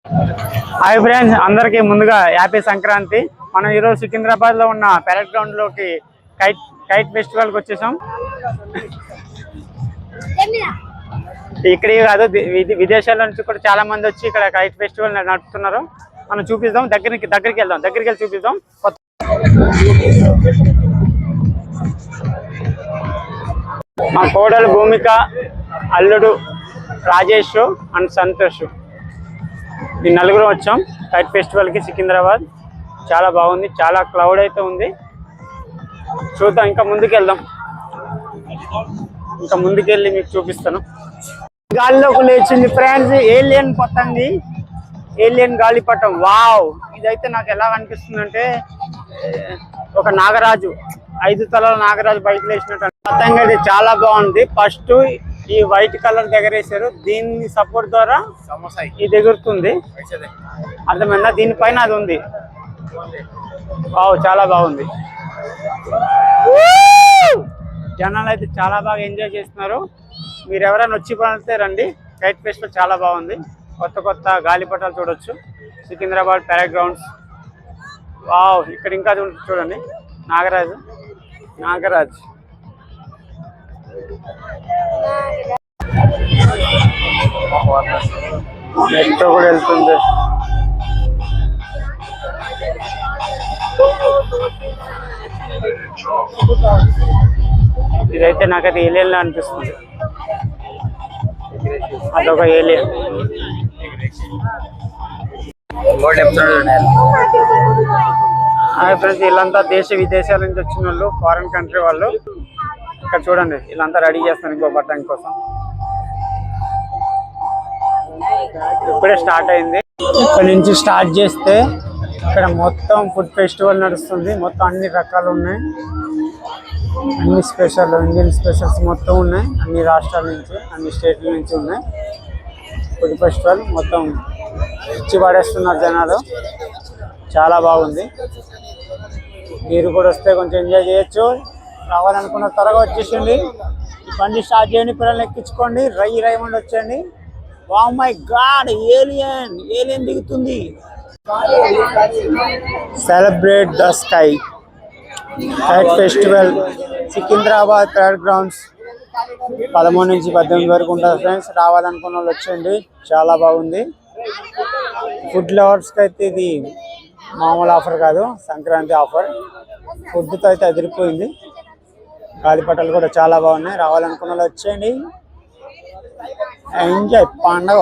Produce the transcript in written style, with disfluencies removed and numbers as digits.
Hi friends, అందరికీ ముందుగా happy Sankranti. మనం ఈరోజు సికింద్రాబాద్ లో ఉన్న పెరడ్ గ్రౌండ్ లోకి కైట్ ఫెస్టివల్ కి వచ్చేసాం. ఇక్కడే కాదు, విదేశాల నుంచి కూడా చాలా మంది వచ్చి ఇక్కడ కైట్ ఫెస్టివల్ నడుపుతున్నారు. మనం చూపిద్దాం, దగ్గరికి వెళ్ళి చూపిద్దాం. మా కోడలు భూమిక, అల్లుడు రాజేష్ అండ్ సంతోష్, ఈ నలుగురు వచ్చాం కైట్ ఫెస్టివల్కి సికింద్రాబాద్. చాలా బాగుంది, చాలా క్లౌడ్ అయితే ఉంది. చూద్దాం, ఇంకా ముందుకెళ్ళి మీకు చూపిస్తాను. గాలిలోకి లేచింది ఫ్రెండ్స్, ఏలియన్ పతంగి, ఏలియన్ గాలిపటం. వావ్, ఇదైతే నాకు ఎలా అనిపిస్తుంది అంటే ఒక నాగరాజు, 5 తలల నాగరాజు బయట లేచినట్టు. పతంగి అయితే చాలా బాగుంది. ఫస్ట్ ఈ వైట్ కలర్ ఎగరేసారు, దీని సపోర్ట్ ద్వారా ఇది ఎగురుతుంది. అర్థమైందా? దీనిపైన అది ఉంది. వావ్, చాలా బాగుంది. జనాలు అయితే చాలా బాగా ఎంజాయ్ చేస్తున్నారు. మీరు ఎవరైనా వచ్చి పడితే రండి, కైట్ ఫెస్టివల్ చాలా బాగుంది. కొత్త గాలిపటాలు చూడొచ్చు సికింద్రాబాద్ పెరడ్ గ్రౌండ్స్. వావ్, ఇక్కడ ఇంకా చూడండి, నాగరాజ్ మెట్రో కూడా వెళ్తుంది. ఇదైతే నాకైతే ఏలియన్ లా అనిపిస్తుంది. అదొక ఏలియన్. ఫ్రెండ్స్, వీళ్ళంతా దేశ విదేశాల నుంచి వచ్చిన వాళ్ళు, ఫారెన్ కంట్రీ వాళ్ళు. ఇక్కడ చూడండి, వీళ్ళంతా రెడీ చేస్తారు ఇంకో పట్టణం కోసం. ఇప్పుడే స్టార్ట్ అయింది. ఇక్కడ నుంచి స్టార్ట్ చేస్తే ఇక్కడ మొత్తం ఫుడ్ ఫెస్టివల్ నడుస్తుంది. మొత్తం అన్ని రకాలు ఉన్నాయి, అన్ని స్పెషల్ ఇండియన్ స్పెషల్స్ మొత్తం ఉన్నాయి. అన్ని రాష్ట్రాల నుంచి, అన్ని స్టేట్ల నుంచి ఉన్నాయి. ఫుడ్ ఫెస్టివల్ మొత్తం ఇచ్చి పడేస్తున్నారు జనాలు. చాలా బాగుంది. మీరు కూడా వస్తే కొంచెం ఎంజాయ్ చేయొచ్చు. రావాలనుకున్న త్వరగా వచ్చేసింది. ఈ బండి స్టార్ట్ చేయండి, పిల్లల్ని ఎక్కించుకోండి, రైమండి వచ్చేయండి. వావ్ మై గాడ్, ఏలియన్ దిగుతుంది. Celebrate the sky kite festival Secunderabad parade grounds 13 నుంచి 18 వరకు ఉంటుంది ఫ్రెండ్స్. రావాలనుకున్న వాళ్ళు వచ్చేయండి, చాలా బాగుంది. ఫుడ్ లవర్స్కి అయితే ఇది మామూలు ఆఫర్ కాదు, సంక్రాంతి ఆఫర్. ఫుడ్తో అయితే అదిరిపోయింది. గాలిపటాలు కూడా చాలా బాగున్నాయి. రావాలనుకున్న వాళ్ళు వచ్చేయండి, ఎంజాయ్ పండగ.